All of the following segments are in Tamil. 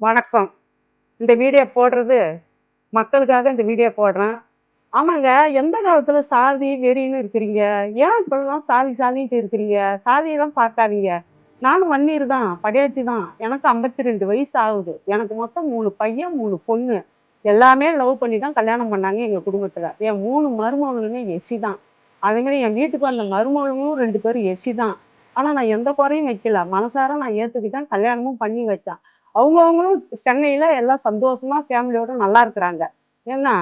வணக்கம். இந்த வீடியோ போடுறது மக்களுக்காக இந்த வீடியோ போடுறேன். ஆமாங்க, எந்த காலத்துல சாதி, வெறின்னு இருக்கிறீங்க? ஏன் இப்படிலாம் சாதி சாதின்ட்டு இருக்கிறீங்க? சாதியெல்லாம் பார்க்காதீங்க. நானும் வன்னியர் தான், படையாச்சி தான். எனக்கு 52 வயசு ஆகுது. எனக்கு மொத்தம் 3 பையன், 3 பொண்ணு. எல்லாமே லவ் பண்ணி தான் கல்யாணம் பண்ணாங்க எங்க குடும்பத்துல. என் 3 மருமகளுமே எஸ்சி தான். அதே மாரி என் வீட்டுக்கு வந்த மருமகளும் 2 பேரும் எஸ்சி தான். ஆனா நான் எந்த குறையும் வைக்கல. மனசார நான் ஏத்துக்கிட்டேன். கல்யாணமும் பண்ணி வச்சேன். அவங்கவங்களும் சென்னையில எல்லாம் சந்தோஷமா ஃபேமிலியோட நல்லா இருக்கிறாங்க. ஏன்னா,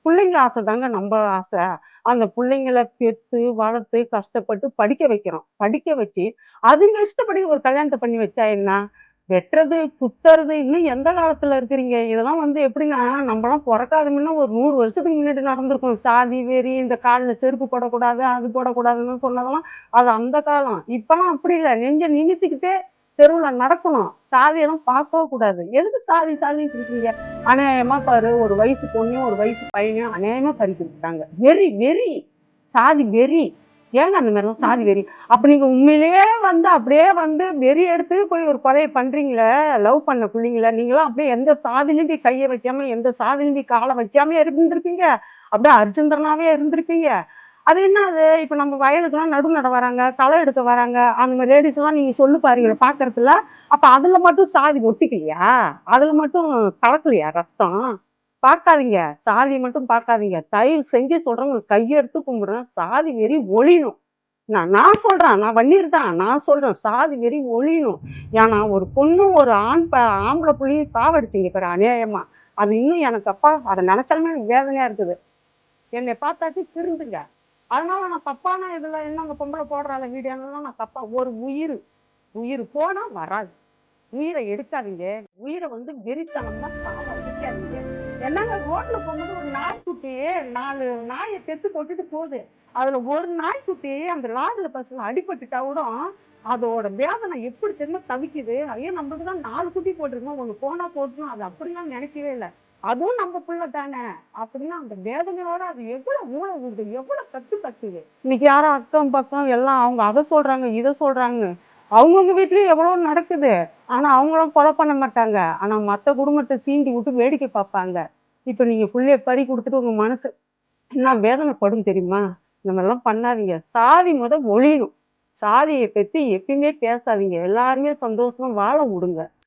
புள்ளைங்க ஆசை தாங்க நம்ப ஆசை. அந்த புள்ளைங்கள பெத்து, வளர்த்து, கஷ்டப்பட்டு படிக்க வைக்கிறோம். படிக்க வச்சு, அதுங்க இஷ்டப்படி ஒரு கல்யாணத்த பண்ணி வச்சா என்ன? வெட்டுறது, குத்துறது இன்னும் எந்த காலத்துல இருக்கிறீங்க? இதெல்லாம் வந்து எப்படின்னா, நம்பலாம் பொறக்காத முன்ன ஒரு 100 வருஷத்துக்கு முன்னாடி நடந்திருக்கும். சாதி, வெறி, இந்த கால்ல செருப்பு போடக்கூடாது, அது போடக்கூடாதுன்னு சொன்னதெல்லாம், அது அந்த காலம். இப்பலாம் அப்படி இல்ல. நெஞ்ச நிமித்திக்கிட்டே தெருவுல நடக்கணும். சாதியெல்லாம் பார்க்கவே கூடாது. எதுக்கு சாதி சாதின்னு இருக்கீங்க? அநியாயமா பாரு, ஒரு வயசு பொண்ணையும், ஒரு வயசு பையனையும் அநியாயமா பறிச்சுட்டாங்க. வெறி வெறி. சாதி வெறி. ஏங்க அந்த மாதிரிலாம் சாதி வெறி? அப்ப நீங்க உண்மையிலேயே வந்து அப்படியே வந்து வெறி எடுத்து போய் ஒரு கொலைய பண்றீங்களே, லவ் பண்ண புள்ளைங்கள, நீங்கலாம் அப்படியே எந்த சாதியிலயும் போய் கைய வைக்காம, எந்த சாதியிலயும் போய் கால வைக்காம இருந்திருப்பீங்க. அப்படியே அர்ஜுனனாவே இருந்திருப்பீங்க. அது என்ன அது? இப்ப நம்ம வயலுக்குலாம் நட வராங்க, களை எடுக்க வராங்க. அந்த மாரி லேடீஸ்லாம் நீங்க சொல்லு பாருங்க பார்க்கறதுல. அப்ப அதுல மட்டும் சாதி ஒட்டிக்கலையா? அதுல மட்டும் கலக்கலையா ரத்தம்? பார்க்காதீங்க. சாதிய மட்டும் பார்க்காதீங்க. தயவு செஞ்சு சொல்றேன், உங்களுக்கு கையெடுத்து கும்பிடுறேன். சாதி வெறி ஒழியணும். நான் நான் சொல்றேன். நான் வன்னியர் தான். நான் சொல்றேன். சாதி வெறி ஒழியணும். ஏன்னா, ஒரு பொண்ணு, ஒரு ஆம்பள புள்ளையும் சாவடிச்சீங்க பாரு அநியாயமா. அது இன்னும் எனக்கு அப்பா அத நெனச்சாலுமே எனக்கு வேதனையா இருக்குது. என்னை பார்த்தாச்சு திருந்துங்க. அதனால நான் தப்பான இதுல என்னங்க பொம்பளை போடுறாள் வீடியோலாம் நான் தப்பா ஒரு உயிர் உயிர் போனா வராது. உயிரை எடுக்காதீங்க. உயிரை வந்து வெறித்தனமா அடிக்காதீங்க. என்னங்க ரோட்ல போகும்போது ஒரு நாய்க்குட்டி 4 நாயை செத்து கொட்டுட்டு போகுது. அதுல ஒரு நாய்க்குட்டி அந்த லாரில பஸ்ல அடிபட்டுட்டா கூட அதோட வேதனை எப்படி தெரியுமா தவிக்குது. ஐயோ நம்மளுக்கு தான் 4 குட்டி போட்டிருக்கோம், ஒண்ணு போனா போட்டுரும், அது அப்படிலாம் நினைக்கவே இல்லை. அதுவும் நம்ம பிள்ளை தானே அப்படின்னா அந்த வேதனையோட அது எவ்வளவு மூளை விடுது, எவ்வளவு கத்து கத்துது. இன்னைக்கு யாரும் அக்கம் பக்கம் எல்லாம் அவங்க அதை சொல்றாங்க இதை சொல்றாங்க. அவங்கவுங்க வீட்லயும் எவ்வளவு நடக்குது. ஆனா அவங்களும் கொலை பண்ண மாட்டாங்க. ஆனா மத்த குடும்பத்தை சீண்டி விட்டு வேடிக்கை பார்ப்பாங்க. இப்ப நீங்க புள்ளைய பறி கொடுத்துட்டு உங்க மனசு என்ன வேதனைப்படும் தெரியுமா? இந்த மாதிரிலாம் பண்ணாதீங்க. சாதி ஒழியணும். சாதியை பத்தி எப்பயுமே பேசாதீங்க. எல்லாருமே சந்தோஷமா வாழ விடுங்க.